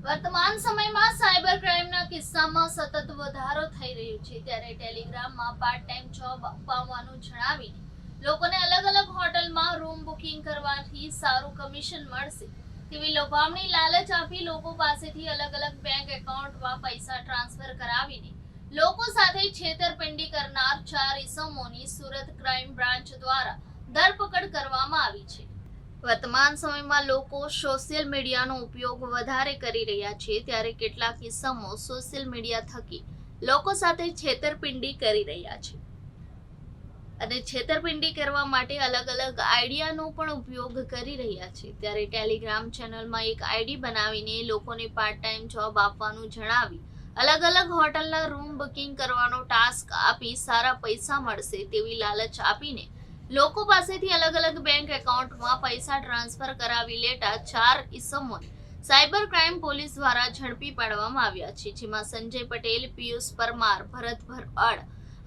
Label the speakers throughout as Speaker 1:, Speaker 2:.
Speaker 1: વર્તમાન સમયમાં સાયબર ક્રાઇમના કિસ્સામાં સતત વધારો થઈ રહ્યો છે, ત્યારે ટેલિગ્રામમાં પાર્ટ ટાઈમ જોબ અપાવવાનું જણાવીને લોકોને અલગ અલગ હોટલમાં રૂમ બુકિંગ કરવાથી સારું કમિશન મળશે તેવી લોભામણી લાલચ આપી લોકો પાસેથી અલગ અલગ બેંક એકાઉન્ટમાં પૈસા ટ્રાન્સફર કરાવીને લોકો સાથે છેતરપિંડી કરનાર 4 ઇસમોની સુરત ક્રાઇમ બ્રાન્ચ દ્વારા ધરપકડ કરવામાં આવી છે। વર્તમાન સમયમાં લોકો સોશિયલ મીડિયાનો ઉપયોગ વધારે કરી રહ્યા છે, ત્યારે કેટલાક કિસ્સાઓ સોશિયલ મીડિયા થકી લોકો સાથે છેતરપિંડી કરી રહ્યા છે અને છેતરપિંડી કરવા માટે અલગ અલગ આઈડિયાનો પણ ઉપયોગ કરી રહ્યા છે। ત્યારે ટેલિગ્રામ ચેનલમાં એક આઈડી બનાવીને લોકોને પાર્ટ ટાઈમ જોબ આપવાનું જણાવી અલગ અલગ હોટલના રૂમ બુકિંગ કરવાનો ટાસ્ક આપી સારા પૈસા મળશે તેવી લાલચ આપીને લોકો પાસેથી અલગ અલગ બેંક એકાઉન્ટમાં પૈસા ટ્રાન્સફર કરાવી લેતા 4 ઇસમોને સાયબર ક્રાઇમ પોલીસ દ્વારા ઝડપી પાડવામાં આવ્યા છે, જેમાં સંજય પટેલ, પિયુષ પરમાર, ભરત ભરવાડ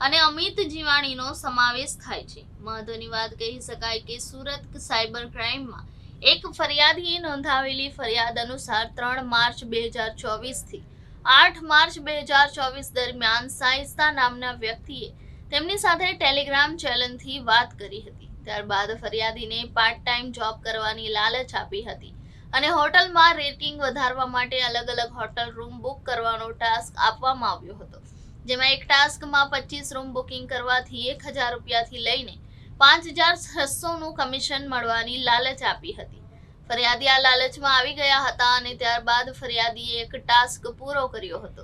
Speaker 1: અને અમિત જીવાણીનો સમાવેશ થાય છે। મહત્વની વાત કહી શકાય કે સુરત સાયબર ક્રાઇમમાં એક ફરિયાદીએ નોંધાવેલી ફરિયાદ અનુસાર 3 માર્ચ 2024 થી 8 માર્ચ 2024 દરમિયાન સાઇસ્તા નામના વ્યક્તિએ તેમની સાથે ટેલિગ્રામ ચેનલથી વાત કરી હતી। ત્યારબાદ ફરિયાદીને પાર્ટ ટાઈમ જોબ કરવાની લાલચ આપી હતી અને હોટલમાં રેટિંગ વધારવા માટે અલગ અલગ હોટલ રૂમ બુક કરવાનો ટાસ્ક આપવામાં આવ્યો હતો, જેમાં એક ટાસ્કમાં 25 રૂમ બુકિંગ કરવાથી 1000 રૂપિયાથી લઈને 5600નું કમિશન મળવાની લાલચ આપી હતી। ફરિયાદી આ લાલચમાં આવી ગયા હતા અને ત્યારબાદ ફરિયાદીએ એક ટાસ્ક પૂરો કર્યો હતો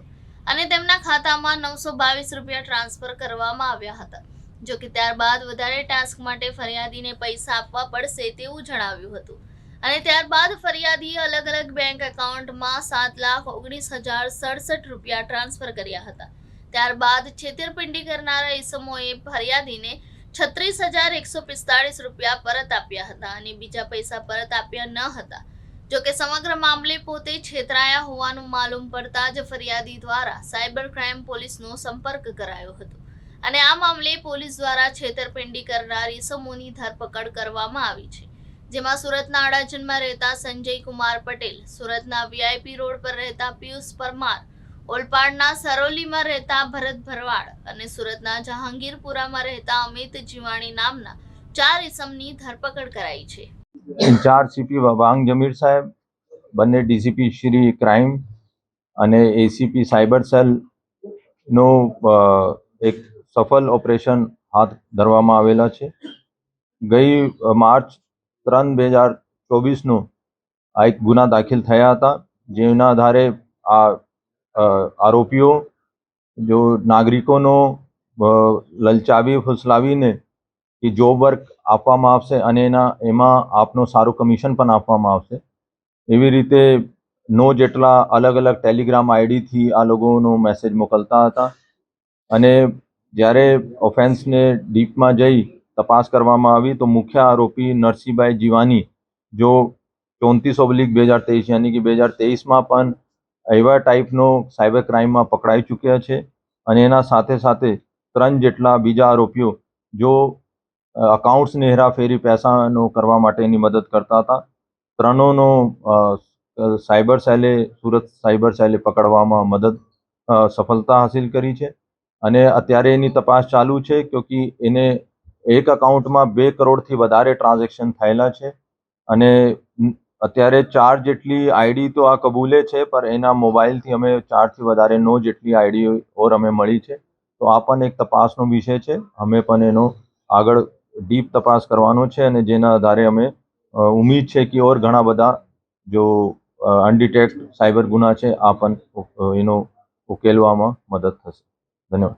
Speaker 1: અને તેમના ખાતામાં 922 રૂપિયા ટ્રાન્સફર કરવામાં આવ્યા હતા। જો કે ત્યારબાદ વધારે ટાસ્ક માટે ફરિયાદીને પૈસા આપવા પડશે તેવું જણાવ્યું હતું અને ત્યારબાદ ફરિયાદીએ અલગ અલગ બેંક એકાઉન્ટમાં 7,19,067 રૂપિયા ટ્રાન્સફર કર્યા હતા। ત્યારબાદ છેતરપિંડી કરનારા ઇસમોએ ફરિયાદીને 36,145 રૂપિયા પરત આપ્યા હતા અને બીજા પૈસા પરત આપ્યા ન હતા। જો કે સમગ્ર મામલે પોતે છેતરાયા હોવાનું માલુમ પડતા જ ફરિયાદી દ્વારા સાયબર ક્રાઇમ પોલીસનો સંપર્ક કરાયો હતો અને આ મામલે પોલીસ દ્વારા છેતરપિંડી કરનાર ઇસમોની ધરપકડ કરવામાં આવી છે, જેમાં સુરતના અડાજણમાં રહેતા સંજય કુમાર પટેલ, સુરતના વીઆઈપી રોડ પર રહેતા પિયુષ પરમાર, ઓલપાડના સરોલીમાં રહેતા ભરત ભરવાડ અને સુરતના જહાંગીરપુરામાં રહેતા અમિત જીવાણી નામના 4 ઇસમની ધરપકડ કરાઈ છે।
Speaker 2: ઇન્ચાર્જ સીપી વાંગ જમીર સાહેબ, બંને ડીસીપી શ્રી ક્રાઇમ અને એસીપી સાયબર સેલનો એક સફળ ઓપરેશન હાથ ધરવામાં આવેલા છે। ગઈ માર્ચ 3, 2024નું આ એક ગુના દાખલ થયા હતા, જેના આધારે આ આરોપીઓ જો નાગરિકોનો લલચાવી ફુસલાવીને કે જોબ વર્ક આપવામાં આવશે અને એમાં આપનો સારું કમિશન પણ આપવામાં આવશે એવી રીતે 9 જેટલા અલગ અલગ ટેલિગ્રામ આઈડીથી આ લોકોનો મેસેજ મોકલતા હતા અને જ્યારે ઓફેન્સને ડીપમાં જઈ તપાસ કરવામાં આવી તો મુખ્ય આરોપી નરસિંહભાઈ જીવાની જો 34/2023 યાની કે 2023માં પણ એવા ટાઈપનો સાયબર ક્રાઇમમાં પકડાઈ ચૂક્યા છે અને એના સાથે સાથે 3 જેટલા બીજા આરોપીઓ જો અકાઉન્ટ્સને હેરાફેરી પૈસાનો કરવા માટેની મદદ કરતા હતા। ત્રણોનો સુરત સાયબર સેલે પકડવામાં સફળતા હાસિલ કરી છે અને અત્યારે એની તપાસ ચાલુ છે, ક્યોંકિ એને એક અકાઉન્ટમાં 2 કરોડથી વધારે ટ્રાન્ઝેક્શન થયેલા છે અને અત્યારે 4 જેટલી આઈડી તો આ કબૂલે છે, પણ એના મોબાઈલથી અમે 4થી વધારે 9 જેટલી આઈડી ઓર અમે મળી છે। તો આ પણ એક તપાસનો વિષય છે, અમે પણ એનો આગળ ડીપ તપાસ કરવાનો છે અને જેના આધારે અમે ઉમ્મીદ છે કે ઓર ઘણા બધા જો અનડિટેક્ટ સાયબર ગુના છે આ પણ એનો ઉકેલવામાં મદદ થશે। ધન્યવાદ।